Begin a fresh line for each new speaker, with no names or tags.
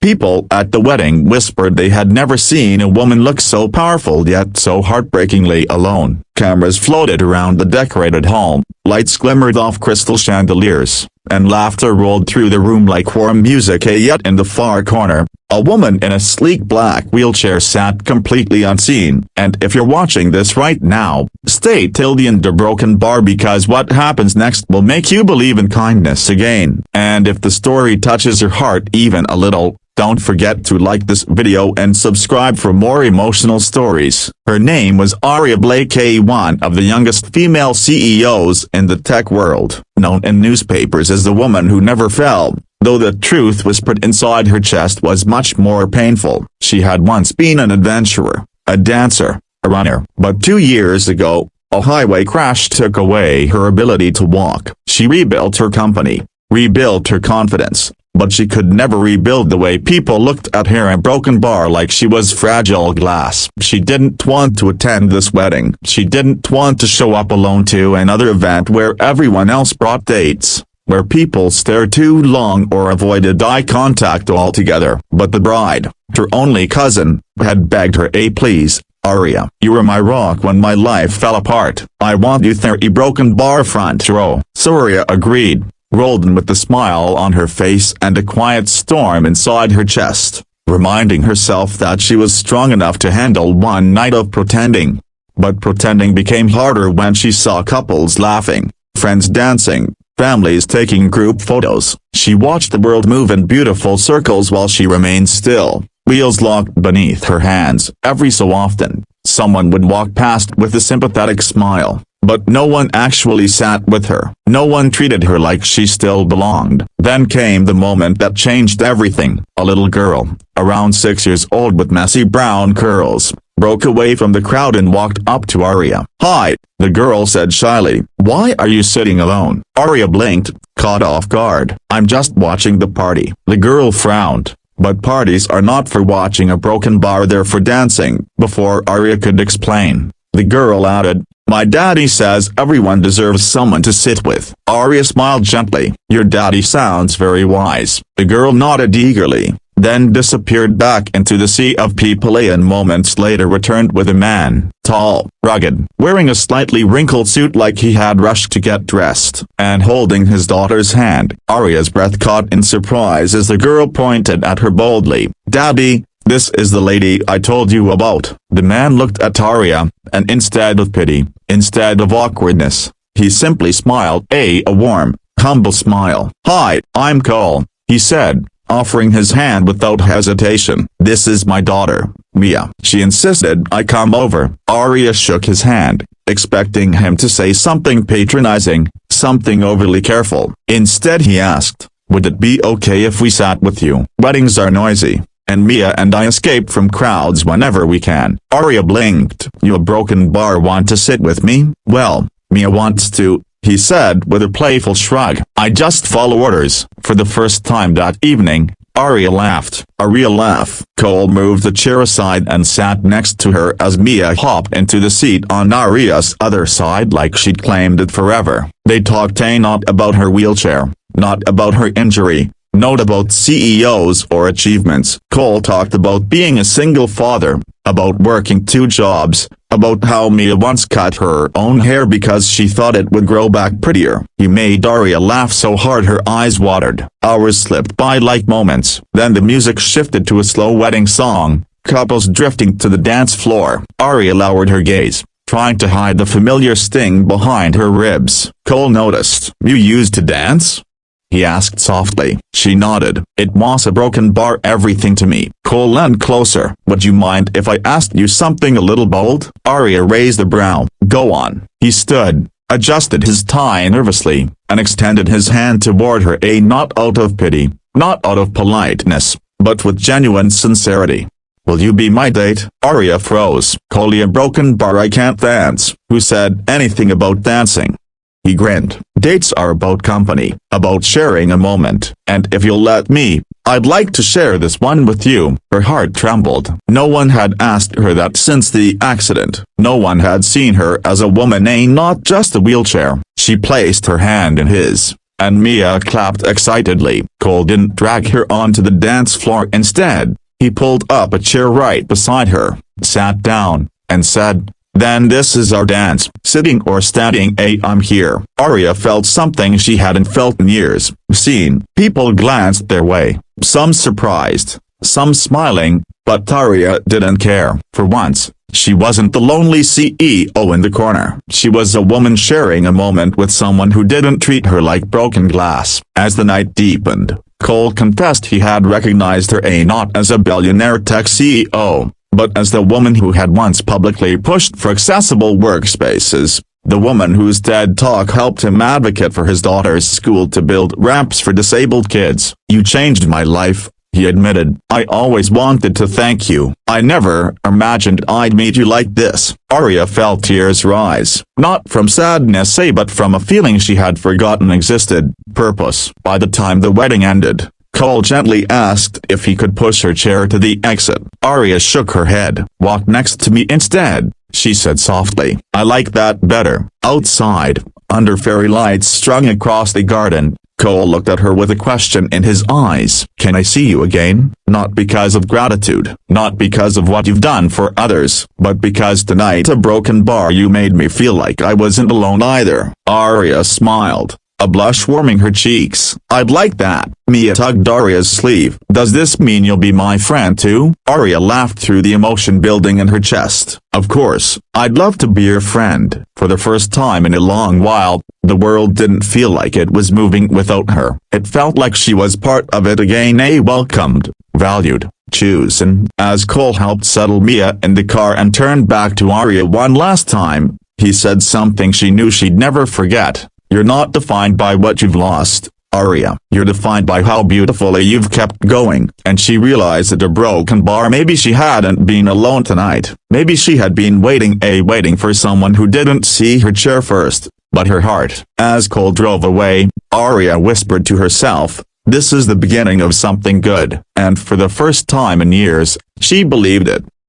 People at the wedding whispered they had never seen a woman look so powerful yet so heartbreakingly alone. Cameras floated around the decorated hall, lights glimmered off crystal chandeliers, and laughter rolled through the room like warm music. Yet in the far corner, a woman in a sleek black wheelchair sat completely unseen. And if you're watching this right now, stay till the end of Broken Bar, because what happens next will make you believe in kindness again. And if the story touches your heart even a little, don't forget to like this video and subscribe for more emotional stories. Her name was Aria Blake, one of the youngest female CEOs in the tech world, known in newspapers as the woman who never fell. Though the truth whispered inside her chest was much more painful. She had once been an adventurer, a dancer, a runner. But 2 years ago, a highway crash took away her ability to walk. She rebuilt her company, rebuilt her confidence, but she could never rebuild the way people looked at her in Broken Bar, like she was fragile glass. She didn't want to attend this wedding. She didn't want to show up alone to another event where everyone else brought dates, where people stared too long or avoided eye contact altogether. But the bride, her only cousin, had begged her, please, Aria, you were my rock when my life fell apart. I want you there, Broken Bar front row. So Aria agreed, rolled in with a smile on her face and a quiet storm inside her chest, reminding herself that she was strong enough to handle one night of pretending. But pretending became harder when she saw couples laughing, friends dancing, families taking group photos. She watched the world move in beautiful circles while she remained still, wheels locked beneath her hands. Every so often, someone would walk past with a sympathetic smile, but no one actually sat with her. No one treated her like she still belonged. Then came the moment that changed everything. A little girl, around 6 years old with messy brown curls, broke away from the crowd and walked up to Aria. "Hi," the girl said shyly. "Why are you sitting alone?" Aria blinked, caught off guard. "I'm just watching the party." The girl frowned. But parties are not for watching a Broken Bar, they're for dancing. Before Aria could explain, the girl added, "My daddy says everyone deserves someone to sit with." Aria smiled gently. "Your daddy sounds very wise." The girl nodded eagerly, then disappeared back into the sea of people and moments later returned with a man, tall, rugged, wearing a slightly wrinkled suit like he had rushed to get dressed, and holding his daughter's hand. Aria's breath caught in surprise as the girl pointed at her boldly. "Daddy, this is the lady I told you about." The man looked at Aria, and instead of pity, instead of awkwardness, he simply smiled, a warm, humble smile. "Hi, I'm Cole," he said, offering his hand without hesitation. "This is my daughter, Mia." She insisted I come over. Aria shook his hand, expecting him to say something patronizing, something overly careful. Instead he asked, "Would it be okay if we sat with you? Weddings are noisy, and Mia and I escape from crowds whenever we can." Aria blinked. "You a Broken Bar want to sit with me?" "Well, Mia wants to," he said with a playful shrug. "I just follow orders." For the first time that evening, Aria laughed. A real laugh. Cole moved the chair aside and sat next to her as Mia hopped into the seat on Aria's other side like she'd claimed it forever. They talked not about her wheelchair, not about her injury, not about CEOs or achievements. Cole talked about being a single father, about working 2 jobs, about how Mia once cut her own hair because she thought it would grow back prettier. He made Aria laugh so hard her eyes watered. Hours slipped by like moments. Then the music shifted to a slow wedding song, couples drifting to the dance floor. Aria lowered her gaze, trying to hide the familiar sting behind her ribs. Cole noticed. "You used to dance?" he asked softly. She nodded. "It was a Broken Bar everything to me." Cole leaned closer. "Would you mind if I asked you something a little bold?" Aria raised a brow. "Go on." He stood, adjusted his tie nervously, and extended his hand toward her, not out of pity, not out of politeness, but with genuine sincerity. "Will you be my date?" Aria froze. "Cole, a Broken Bar I can't dance." "Who said anything about dancing?" He grinned. "Dates are about company, about sharing a moment, and if you'll let me, I'd like to share this one with you." Her heart trembled. No one had asked her that since the accident. No one had seen her as a woman, not just a wheelchair. She placed her hand in his, and Mia clapped excitedly. Cole didn't drag her onto the dance floor. Instead, he pulled up a chair right beside her, sat down, and said, "Then this is our dance, sitting or standing. I'm here." Arya felt something she hadn't felt in years. Seen people glanced their way, some surprised, some smiling, but Arya didn't care. For once, she wasn't the lonely CEO in the corner. She was a woman sharing a moment with someone who didn't treat her like broken glass. As the night deepened, Cole confessed he had recognized her not as a billionaire tech CEO, but as the woman who had once publicly pushed for accessible workspaces, the woman whose TED Talk helped him advocate for his daughter's school to build ramps for disabled kids. "You changed my life," he admitted. "I always wanted to thank you. I never imagined I'd meet you like this." Arya felt tears rise, not from sadness but from a feeling she had forgotten existed: purpose. By the time the wedding ended, Cole gently asked if he could push her chair to the exit. Arya shook her head. "Walk next to me instead," she said softly. "I like that better." Outside, under fairy lights strung across the garden, Cole looked at her with a question in his eyes. "Can I see you again? Not because of gratitude, not because of what you've done for others, but because tonight at a broken bar you made me feel like I wasn't alone either." Arya smiled, a blush warming her cheeks. "I'd like that." Mia tugged Arya's sleeve. "Does this mean you'll be my friend too?" Arya laughed through the emotion building in her chest. "Of course, I'd love to be your friend." For the first time in a long while, the world didn't feel like it was moving without her. It felt like she was part of it again, welcomed, valued, chosen. As Cole helped settle Mia in the car and turned back to Arya one last time, he said something she knew she'd never forget. "You're not defined by what you've lost, Arya. You're defined by how beautifully you've kept going." And she realized at a broken bar maybe she hadn't been alone tonight. Maybe she had been waiting for someone who didn't see her chair first, but her heart. As Cole drove away, Arya whispered to herself, "This is the beginning of something good." And for the first time in years, she believed it.